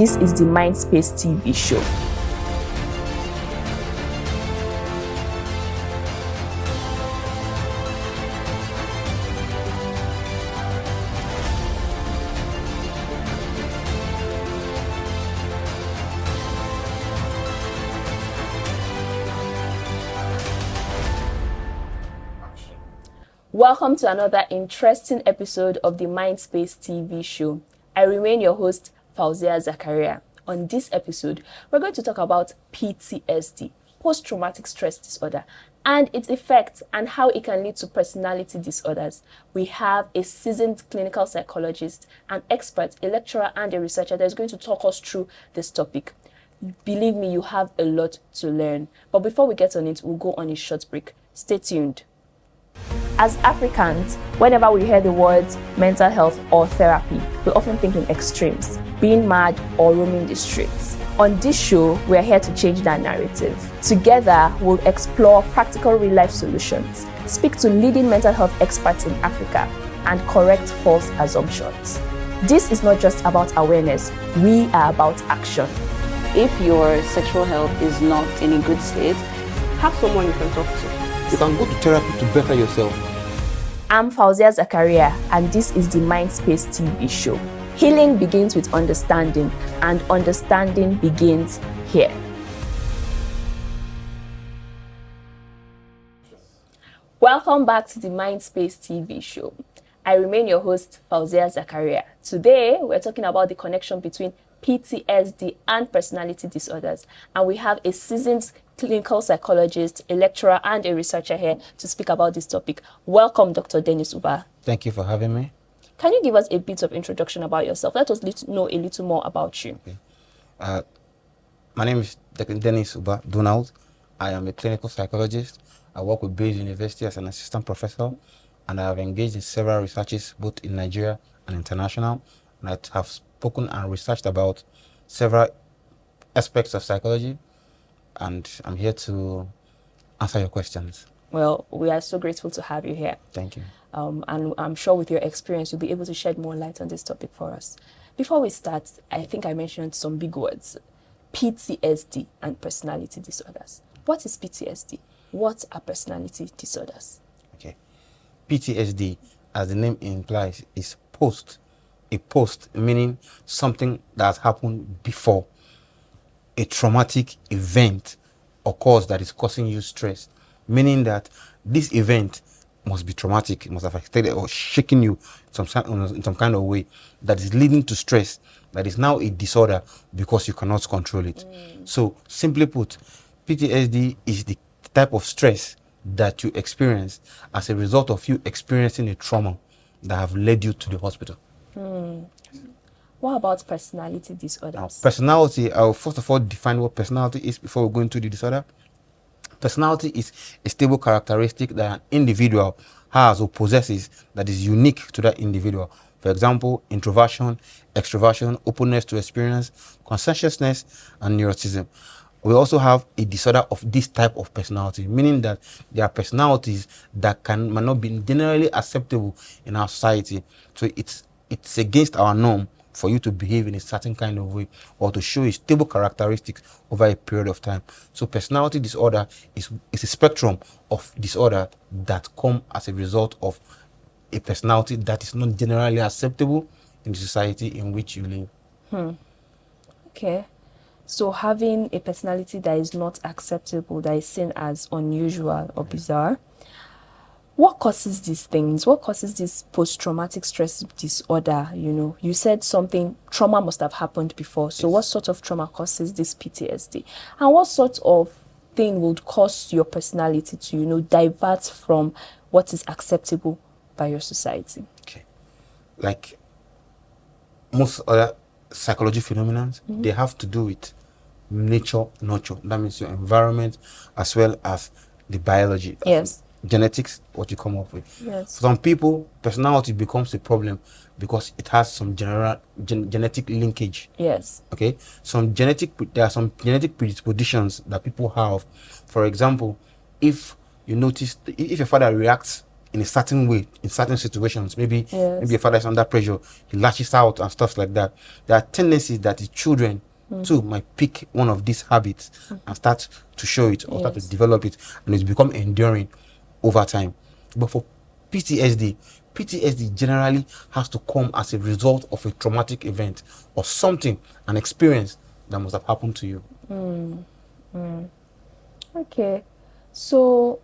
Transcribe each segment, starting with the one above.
This is the Mindspace TV show. Welcome to another interesting episode of the Mindspace TV show. I remain your host, Fauzia Zakaria. On this episode, we're going to talk about PTSD, post-traumatic stress disorder, and its effects and how it can lead to personality disorders. We have a seasoned clinical psychologist, an expert, a lecturer, and a researcher that is going to talk us through this topic. Believe me, you have a lot to learn. But before we get on it, we'll go on a short break. Stay tuned. As Africans, whenever we hear the words mental health or therapy, we often think in extremes, being mad or roaming the streets. On this show, we are here to change that narrative. Together, we'll explore practical real-life solutions, speak to leading mental health experts in Africa, and correct false assumptions. This is not just about awareness, we are about action. If your sexual health is not in a good state, have someone you can talk to. You can go to therapy to better yourself. I'm Fauzia Zakaria, and this is the Mindspace TV show. Healing begins with understanding, and understanding begins here. Welcome back to the Mindspace TV show. I remain your host, Fauzia Zakaria. Today, we're talking about the connection between PTSD and personality disorders, and we have a seasoned clinical psychologist, a lecturer, and a researcher here to speak about this topic. Welcome, Dr. Dennis Uba. Thank you for having me. Can you give us a bit of introduction about yourself? Let us know a little more about you. Okay. My name is Dr. Dennis Uba Donald. I am a clinical psychologist. I work with Bayes University as an assistant professor, and I have engaged in several researches both in Nigeria and international. And I have spoken and researched about several aspects of psychology, and I'm here to answer your questions. Well, we are so grateful to have you here. Thank you. And I'm sure with your experience, you'll be able to shed more light on this topic for us. Before we start, I think I mentioned some big words: PTSD and personality disorders. What is PTSD? What are personality disorders? Okay. PTSD, as the name implies, is post. A post, meaning something that has happened before. A traumatic event occurs that is causing you stress, meaning that this event must be traumatic, it must have affected or shaken you in some kind of way that is leading to stress, that is now a disorder because you cannot control it. So, simply put, PTSD is the type of stress that you experience as a result of you experiencing a trauma that have led you to the hospital. What about personality disorders? Now, personality, I'll first of all define what personality is before we go into the disorder. Personality is a stable characteristic that an individual has or possesses that is unique to that individual. For example, introversion, extroversion, openness to experience, conscientiousness, and neuroticism. We also have a disorder of this type of personality, meaning that there are personalities that might not be generally acceptable in our society. So it's against our norm for you to behave in a certain kind of way or to show a stable characteristics over a period of time. So personality disorder is a spectrum of disorder that come as a result of a personality that is not generally acceptable in the society in which you live. Okay. So having a personality that is not acceptable, that is seen as unusual or bizarre, what causes these things? What causes this post-traumatic stress disorder? You said something, trauma must have happened before. So what sort of trauma causes this PTSD? And what sort of thing would cause your personality to, divert from what is acceptable by your society? Okay. Like most other psychology phenomena, they have to do with nature, nurture. That means your environment as well as the biology. Yes. Genetics, what you come up with. Yes. For some people, personality becomes a problem because it has some genetic linkage. Yes. Okay. There are some genetic predispositions that people have. For example, if you notice, if your father reacts in a certain way in certain situations. Maybe Yes. maybe a father is under pressure, he lashes out and stuff like that. There are tendencies that the children too might pick one of these habits and start to show it or start to Yes. develop it, and it's become enduring over time. But for PTSD generally has to come as a result of a traumatic event or something, an experience that must have happened to you. Okay. So,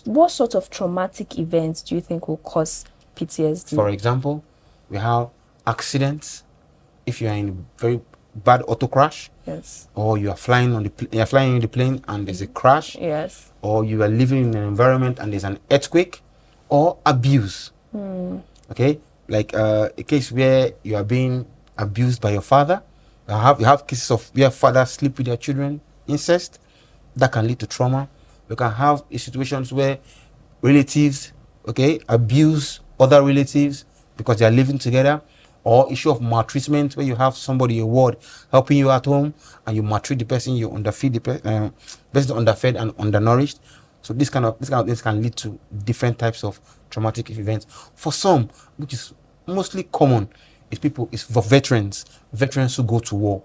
what sort of traumatic events do you think will cause PTSD? For example, we have accidents. If you are in a very bad auto crash, Yes. or you are flying on you are flying in the plane and there's a crash, Yes. or you are living in an environment and there's an earthquake, or abuse. Okay, like a case where you are being abused by your father. You have cases of where fathers sleep with their children, incest, that can lead to trauma. You can have situations where relatives, okay, abuse other relatives because they are living together, or issue of maltreatment where you have somebody, a ward, helping you at home and you maltreat the person, you underfeed the person, underfed and undernourished. So this kind of things can lead to different types of traumatic events. For some, which is mostly common, is for veterans who go to war.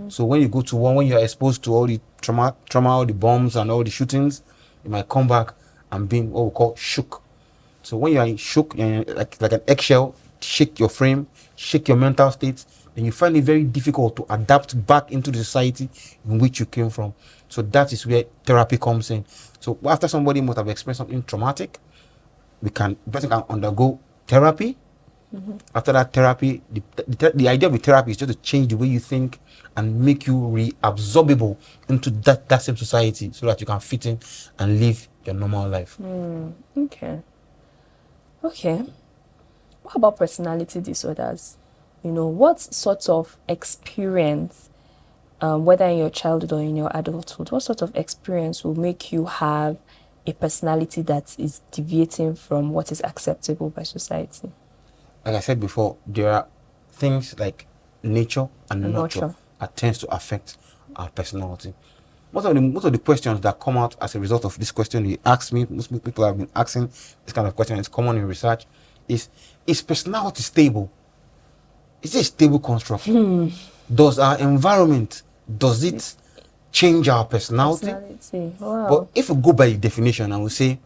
So when you go to war, when you are exposed to all the trauma, all the bombs and all the shootings, you might come back and being what we call shook. So when you are in shook, like an eggshell, shake your frame, shake your mental state, then you find it very difficult to adapt back into the society in which you came from. So that is where therapy comes in. So after somebody must have experienced something traumatic, the person can undergo therapy. After that therapy, the idea of the therapy is just to change the way you think and make you reabsorbable into that same society so that you can fit in and live your normal life. Okay. What about personality disorders? What sort of experience, whether in your childhood or in your adulthood, what sort of experience will make you have a personality that is deviating from what is acceptable by society? Like I said before, there are things like nature and nurture that tends to affect our personality. Most of the questions that come out as a result of this question you asked me, most people have been asking this kind of question, it's common in research, is personality stable? Is it a stable construct? Does our environment, does it change our personality? Wow. But if we go by the definition and we say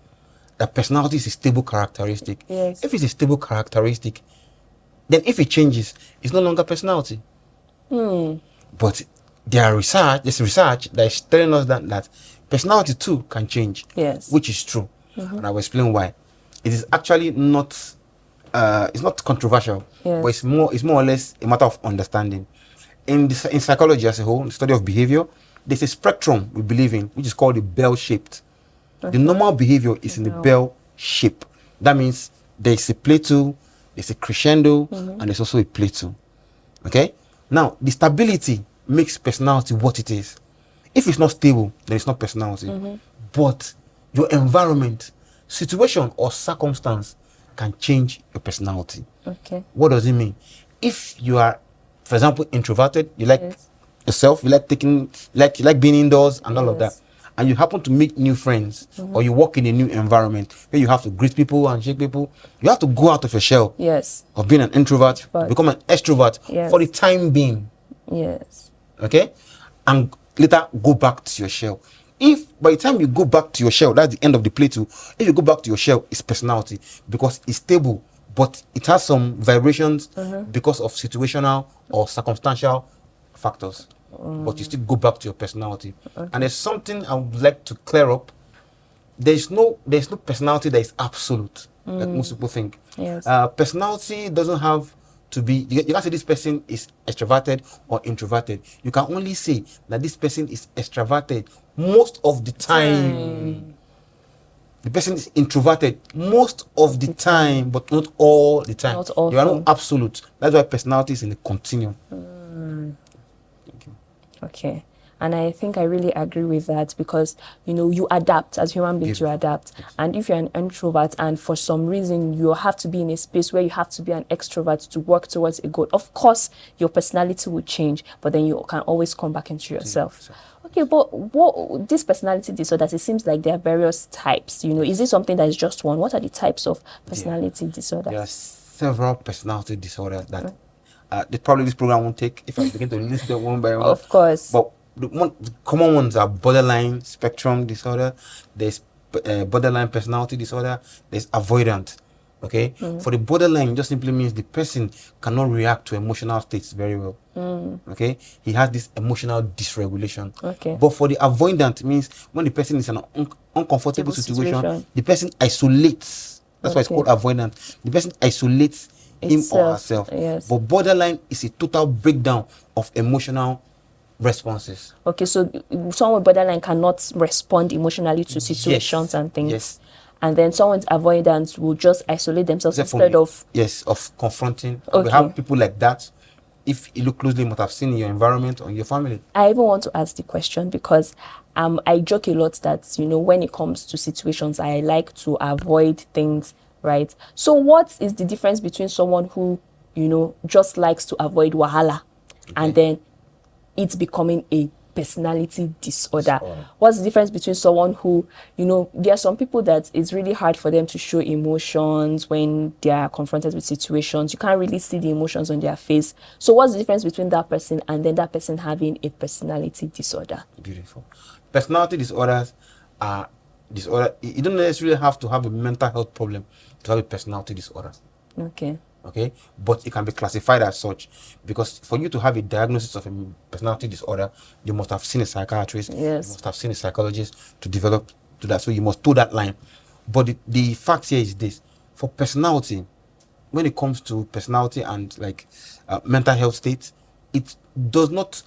that personality is a stable characteristic, Yes. if it's a stable characteristic, then if it changes, it's no longer personality. But there's research that is telling us that personality too can change. Yes. Which is true. And I will explain why. It is actually not it's not controversial, Yes. but it's more or less a matter of understanding. In psychology as a whole, the study of behavior, there's a spectrum we believe in, which is called the bell-shaped. The normal behavior is in the bell shape. That means there's a plateau, there's a crescendo, and there's also a plateau. Okay? Now, the stability makes personality what it is. If it's not stable, then it's not personality. But your environment, situation, or circumstance can change your personality. Okay. What does it mean? If you are, for example, introverted, you like Yes. yourself, you like being indoors and all of that, Yes. and you happen to make new friends, or you work in a new environment where you have to greet people and shake people, you have to go out of your shell Yes. of being an introvert, become an extrovert Yes. for the time being, Yes. okay, and later go back to your shell. If by the time you go back to your shell, that's the end of the plateau. If you go back to your shell, it's personality because it's stable, but it has some vibrations because of situational or circumstantial factors. But you still go back to your personality. And there's something I would like to clear up. There's no personality that is absolute, like most people think. Yes. Personality doesn't have to be, you can't say this person is extroverted or introverted. You can only say that this person is extroverted most of the time. The person is introverted most of the time, but not all the time. Not often. You are not absolute. That's why personality is in a continuum. Thank you. Okay. And I think I really agree with that because, you adapt as human beings, you adapt. And if you're an introvert and for some reason you have to be in a space where you have to be an extrovert to work towards a goal, of course, your personality will change, but then you can always come back into yourself. Okay, but what these personality disorders, it seems like there are various types. Is it something that is just one? What are the types of personality disorders? There are several personality disorders that probably this program won't take if I begin to list them one by one. Of course. But the common ones are borderline spectrum disorder. There's borderline personality disorder. There's avoidant. Okay, for the borderline, just simply means the person cannot react to emotional states very well. Okay, he has this emotional dysregulation. Okay, but for the avoidant, means when the person is in an uncomfortable situation, the person isolates. That's why it's called avoidant. The person isolates him or herself. Yes. But borderline is a total breakdown of emotional responses. Okay, so someone with borderline cannot respond emotionally to situations and things. Yes. And then someone's avoidance will just isolate themselves instead of confronting. Okay. We have people like that. If you look closely, you must have seen in your environment or in your family. I even want to ask the question because I joke a lot that when it comes to situations, I like to avoid things, right? So what is the difference between someone who just likes to avoid wahala and then it's becoming a personality disorder? What's the difference between someone who, there are some people that it's really hard for them to show emotions when they are confronted with situations. You can't really see the emotions on their face. So what's the difference between that person and then that person having a personality disorder? Beautiful. Personality disorders are disorder. You don't necessarily have to have a mental health problem to have a personality disorder. Okay, but it can be classified as such because for you to have a diagnosis of a personality disorder, you must have seen a psychiatrist. Yes. You must have seen a psychologist to develop to that. So you must toe that line. But the fact here is this: for personality, when it comes to personality and mental health states, it does not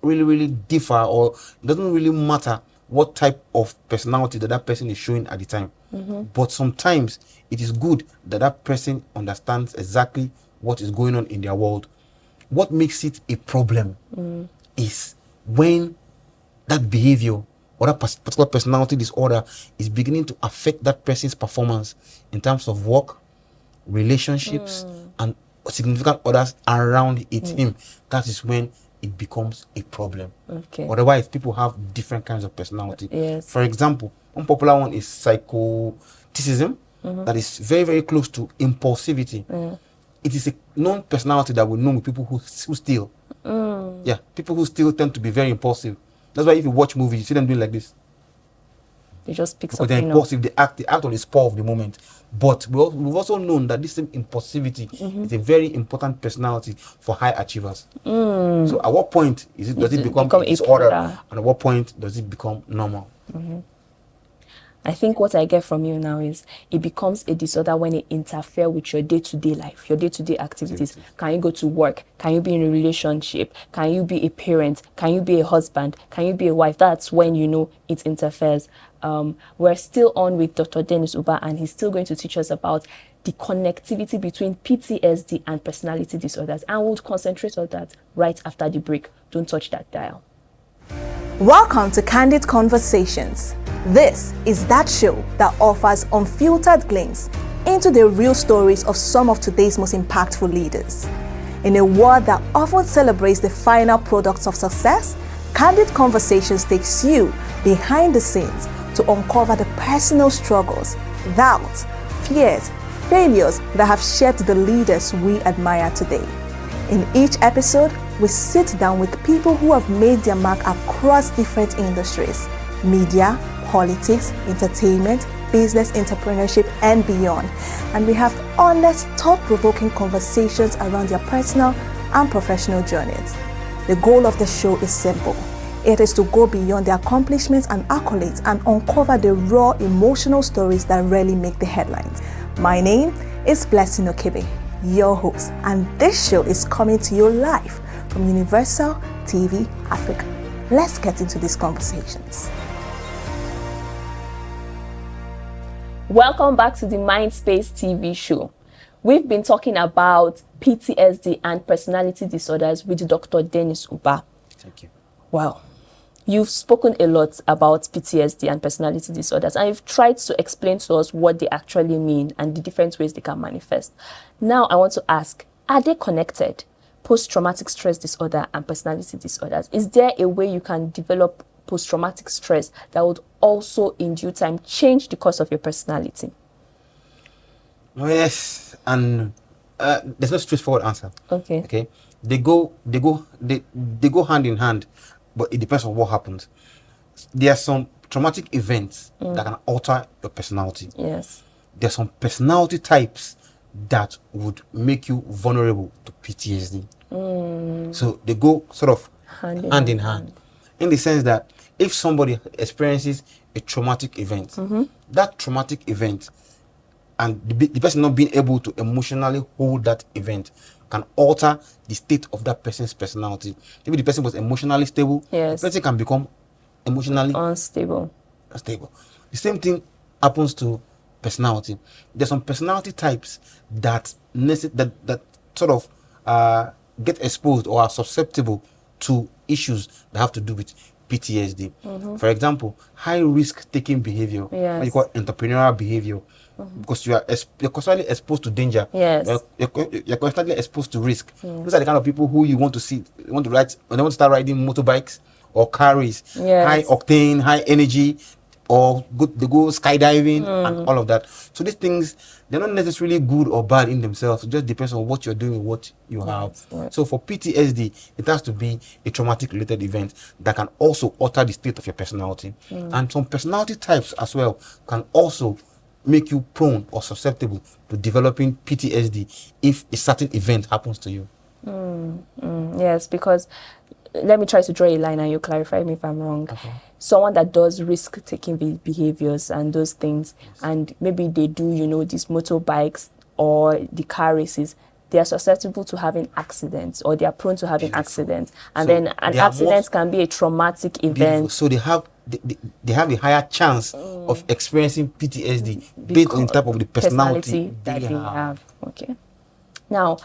really differ, or it doesn't really matter what type of personality that person is showing at the time. But sometimes it is good that person understands exactly what is going on in their world. What makes it a problem is when that behavior or that particular personality disorder is beginning to affect that person's performance in terms of work, relationships, and significant others around him. That is when it becomes a problem. Okay. Otherwise, people have different kinds of personality. Yes. For example, one popular one is psychoticism, that is very, very close to impulsivity. It is a known personality that we know with people who steal. Yeah, people who steal tend to be very impulsive. That's why if you watch movies, you see them doing like this. They just pick because something they're impulsive. They act on the spur of the moment. But we've also known that this same impulsivity is a very important personality for high achievers. So at what point does it become a disorder, and at what point does it become normal? I think what I get from you now is it becomes a disorder when it interferes with your day-to-day life, your day-to-day activities. Can you go to work? Can you be in a relationship? Can you be a parent? Can you be a husband? Can you be a wife? That's when it interferes. We're still on with Dr. Dennis Uba, and he's still going to teach us about the connectivity between PTSD and personality disorders, and we'll concentrate on that right after the break. Don't touch that dial. Welcome to Candid Conversations. This is that show that offers unfiltered glimpse into the real stories of some of today's most impactful leaders. In a world that often celebrates the final products of success, Candid Conversations takes you behind the scenes to uncover the personal struggles, doubts, fears, failures that have shaped the leaders we admire today. In each episode, we sit down with people who have made their mark across different industries: media, politics, entertainment, business, entrepreneurship, and beyond. And we have honest, thought-provoking conversations around their personal and professional journeys. The goal of the show is simple. It is to go beyond the accomplishments and accolades and uncover the raw, emotional stories that rarely make the headlines. My name is Blessing Okebe, your host, and this show is coming to you live from Universal TV Africa. Let's get into these conversations. Welcome back to the Mindspace TV show. We've been talking about PTSD and personality disorders with Dr. Dennis Uba. Thank you. Wow. You've spoken a lot about PTSD and personality disorders, and you've tried to explain to us what they actually mean and the different ways they can manifest. Now I want to ask, are they connected? Post-traumatic stress disorder and personality disorders. Is there a way you can develop post-traumatic stress that would also in due time change the course of your personality? Oh, yes, and there's no straightforward answer. Okay. Okay, they go hand in hand, but it depends on what happens. There are some traumatic events that can alter your personality. Yes. There are some personality types that would make you vulnerable to PTSD. So they go sort of hand in hand, in the sense that if somebody experiences a traumatic event, that traumatic event, and the person not being able to emotionally hold that event, can alter the state of that person's personality. Maybe the person was emotionally stable, Yes. the person can become emotionally Unstable. stable. The same thing happens to personality. There's some personality types that sort of get exposed or are susceptible to issues that have to do with PTSD. For example, high risk taking behavior, Yes. what you call entrepreneurial behavior, because you're constantly exposed to danger. Yes. You're constantly exposed to risk. Those are the kind of people who you want to see, you want to ride when they want to start riding motorbikes or carries, Yes. high octane, high energy, or they go skydiving and all of that. So these things, they're not necessarily good or bad in themselves. It just depends on what you're doing with what you have. Yes. So for PTSD, it has to be a traumatic related event that can also alter the state of your personality. And some personality types as well can also make you prone or susceptible to developing PTSD if a certain event happens to you. Yes, because let me try to draw a line and you clarify me if I'm wrong. Okay. Someone that does risk-taking behaviors and those things, and maybe they do, these motorbikes or the car races, they are susceptible to having accidents, or they are prone to having accidents. And So then an they are accident can be a traumatic Beautiful. event. So they have a higher chance of experiencing PTSD based on the type of the personality that they they have. have. Okay. Now,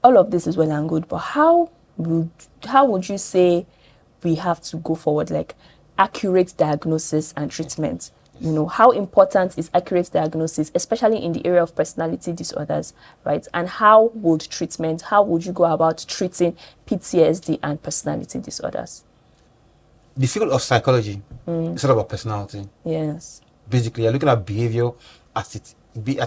all of this is well and good, but how would you say we have to go forward, like accurate diagnosis and treatment? How important is accurate diagnosis, especially in the area of personality disorders, right? And how would you go about treating PTSD and personality disorders? The field of psychology is all about personality. Yes. Basically, you're looking at behavior as it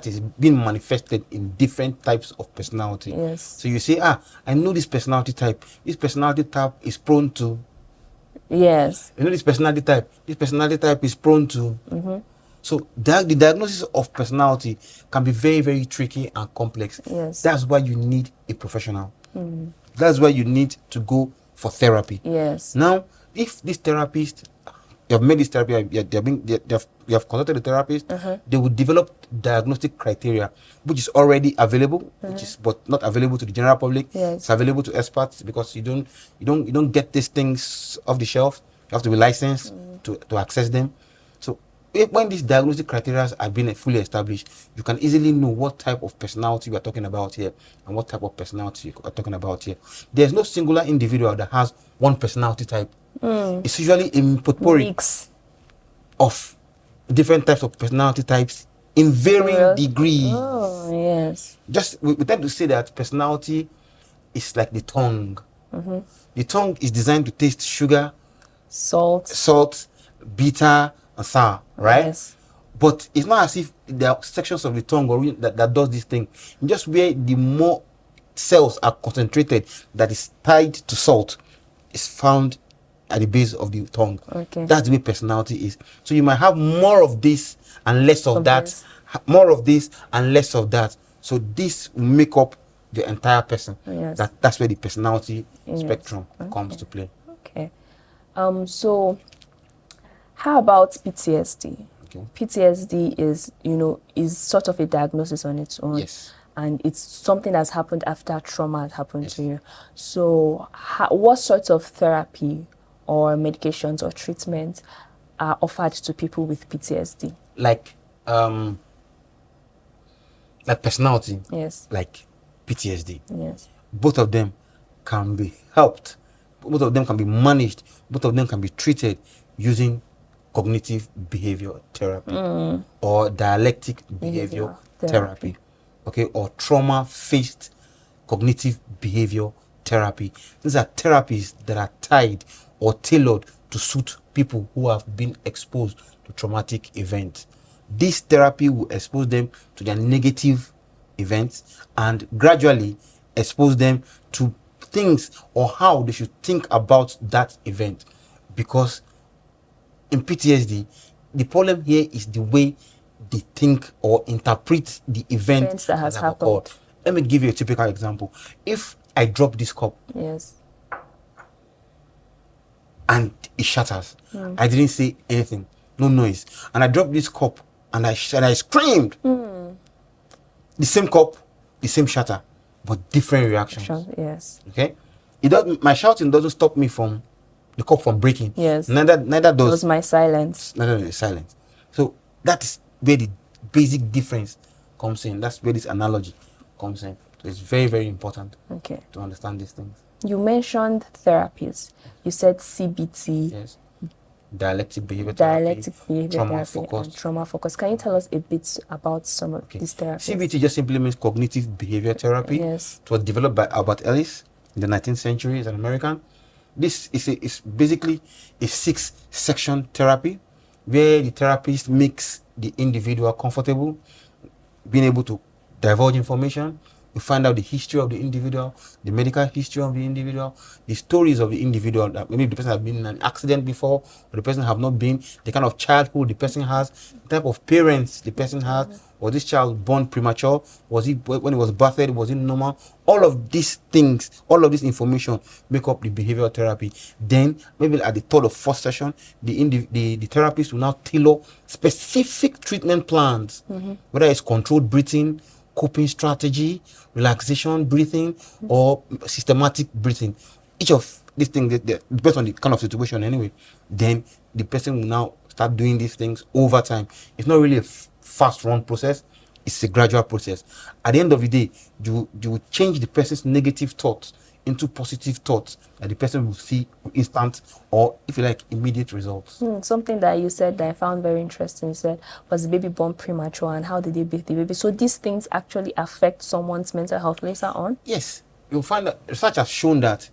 is being manifested in different types of personality. Yes. So you say, I know this personality type. This personality type is prone to. Yes. You know this personality type. This personality type is prone to. So the diagnosis of personality can be very, very tricky and complex. Yes. That's why you need a professional. That's why you need to go for therapy. Yes. Now, if this therapist, you have made this therapy, you have consulted the therapist, they will develop diagnostic criteria, which is already available, but not available to the general public. Yes. It's available to experts because you don't get these things off the shelf. You have to be licensed to access them. So when these diagnostic criteria are being fully established, you can easily know what type of personality we are talking about here and what type of personality you are talking about here. There's no singular individual that has one personality type. It's usually a potpourri Mix. of different types of personality types in varying degrees. Oh, yes. We tend to say that personality is like the tongue. The tongue is designed to taste sugar, salt, bitter, and sour, right? Yes. But it's not as if there are sections of the tongue that does this thing. Just where the more cells are concentrated that is tied to salt is found at the base of the tongue. Okay. That's the way personality is. So you might have more of this and less of that, more of this and less of that. So this will make up the entire person. Yes. That's where the personality spectrum comes to play. Okay. So how about PTSD? Okay. PTSD is sort of a diagnosis on its own. Yes. And it's something that's happened after trauma had happened to you. So what sorts of therapy or medications or treatments are offered to people with PTSD? Like personality, Yes. like PTSD. Yes. Both of them can be helped. Both of them can be managed. Both of them can be treated using cognitive behavior therapy or dialectic behavior therapy. Okay, or trauma-faced cognitive behavior therapy. These are therapies that are tied or tailored to suit people who have been exposed to traumatic events. This therapy will expose them to their negative events and gradually expose them to things or how they should think about that event. Because in PTSD, the problem here is the way they think or interpret the event that has have happened. occurred. Let me give you a typical example. If I drop this cup Yes. and it shatters, I didn't say anything, no noise, and I dropped this cup and I screamed. The same cup, the same shatter, but different reactions. Yes. Okay, my shouting doesn't stop me from the cup from breaking. Yes. Neither That does was my silence. neither does silence. So that is where the basic difference comes in. That's where this analogy comes in. So it's very, very important Okay. to understand these things. You mentioned therapies. You said CBT, Yes. Dialectic behavior dialectic therapy, behavior trauma therapy, focused. and trauma focus. Can you tell us a bit about some of these therapies? CBT just simply means cognitive behavior therapy. Yes. It was developed by Albert Ellis in the 19th century. He's an American. This is basically a 6-section therapy where the therapist makes the individual comfortable, being able to divulge information. You find out the history of the individual, the medical history of the individual, the stories of the individual, that maybe the person has been in an accident before, or the person have not been, the kind of childhood the person has, the type of parents the person has. Was this child born premature? Was he, when he was birthed, was it normal? All of these things, all of this information make up the behavioral therapy. Then maybe at the third or fourth session, the therapist will now tailor specific treatment plans, whether it's controlled breathing, coping strategy, relaxation breathing, or systematic breathing. Each of these things, based on the kind of situation anyway, then the person will now start doing these things over time. It's not really a fast run process, it's a gradual process. At the end of the day, you will change the person's negative thoughts into positive thoughts that the person will see instant, or if you like, immediate results. Something that you said that I found very interesting, you said, was the baby born premature and how did they birth the baby? So these things actually affect someone's mental health later on? Yes, you'll find that research has shown that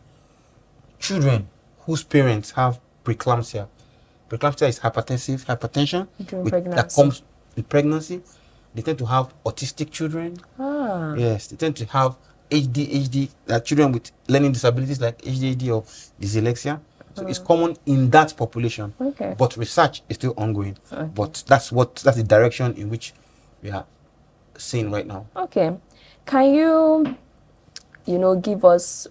children whose parents have preeclampsia is hypertension During that pregnancy. comes with pregnancy. They tend to have autistic children. Yes, they tend to have ADHD, children with learning disabilities like ADHD or dyslexia. So it's common in that population. Okay. But research is still ongoing. But that's the direction in which we are seeing right now. Okay. Can you give us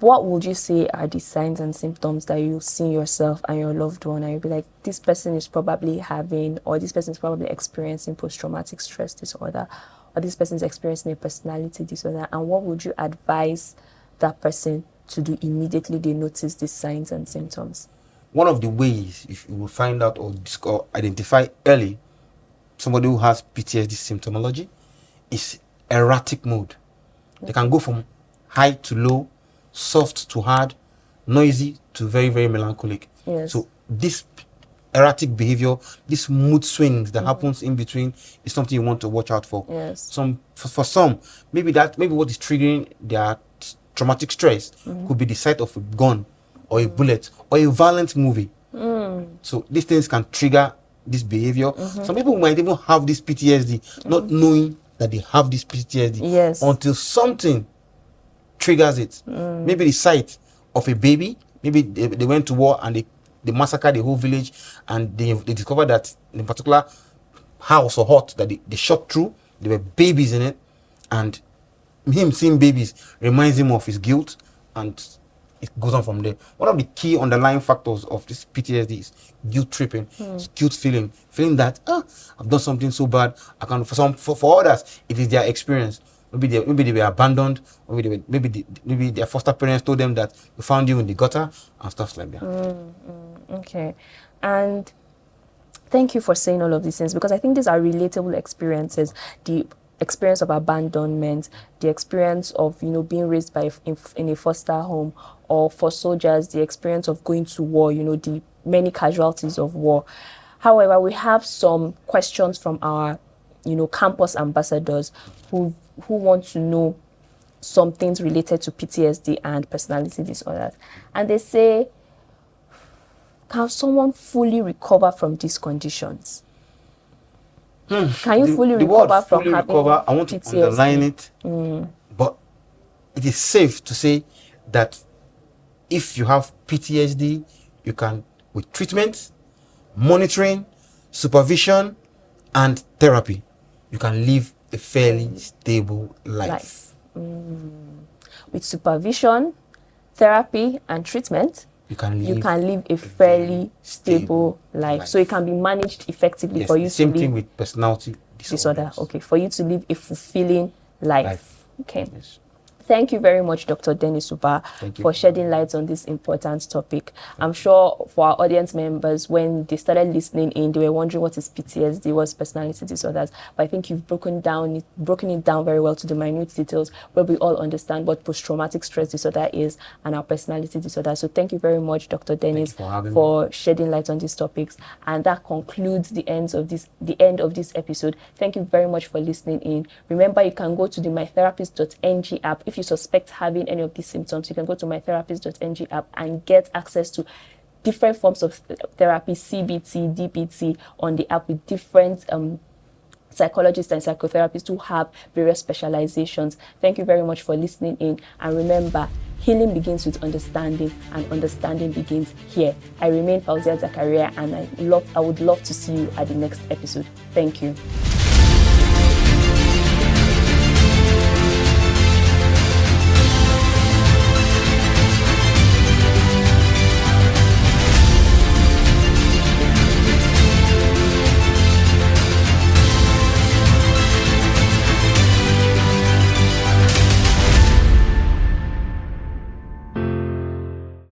what would you say are the signs and symptoms that you see yourself and your loved one and you'll be like, this person is probably having, or this person is probably experiencing post-traumatic stress disorder, or this person is experiencing a personality disorder, and what would you advise that person to do immediately they notice these signs and symptoms? One of the ways if you will find out or identify early somebody who has PTSD symptomology is erratic mood. They can go from high to low, soft to hard, noisy to very, very melancholic. Yes. So this erratic behavior, these mood swings that happens in between is something you want to watch out for. Yes. For some, maybe what is triggering their traumatic stress could be the sight of a gun or a bullet or a violent movie. So these things can trigger this behavior. Some people might even have this PTSD, not knowing that they have this PTSD. Yes. Until something triggers it. Maybe the sight of a baby. Maybe they went to war and they massacred the whole village, and they discovered that in a particular house or hut that they shot through, there were babies in it, and him seeing babies reminds him of his guilt, and it goes on from there. One of the key underlying factors of this PTSD is guilt tripping. It's guilt feeling that I've done something so bad. I can for others it is their experience. Maybe they were abandoned, or maybe their foster parents told them that we found you in the gutter and stuff like that. Okay. And thank you for saying all of these things, because I think these are relatable experiences. The experience of abandonment, the experience of being raised in a foster home, or for soldiers, the experience of going to war, the many casualties of war. However, we have some questions from our campus ambassadors who want to know some things related to PTSD and personality disorders. And they say, Can someone fully recover from these conditions? Can you fully the recover word from fully having recover, I want to PTSD? underline it, but it is safe to say that if you have PTSD, you can, with treatment, monitoring, supervision, and therapy, you can live a fairly stable life. With supervision, therapy, and treatment, You can you live can live a fairly stable life. So it can be managed effectively for you the to same live thing with personality disorder. disorders. Okay, for you to live a fulfilling life. Okay. Yes. Thank you very much, Dr. Dennis Uba, Thank you. for shedding light on this important topic. I'm sure for our audience members, when they started listening in, they were wondering what is PTSD, what's personality disorders. But I think you've broken it down very well to the minute details where we all understand what post-traumatic stress disorder is and our personality disorder. So thank you very much, Dr. Dennis, for shedding light on these topics. And that concludes the end of this episode. Thank you very much for listening in. Remember, you can go to the mytherapist.ng app. If you suspect having any of these symptoms, you can go to mytherapist.ng app and get access to different forms of therapy, CBT, DBT, on the app with different psychologists and psychotherapists who have various specializations. Thank you very much for listening in, and remember, healing begins with understanding, and understanding begins here. I remain Fauzia Zakaria, and I would love to see you at the next episode. Thank you.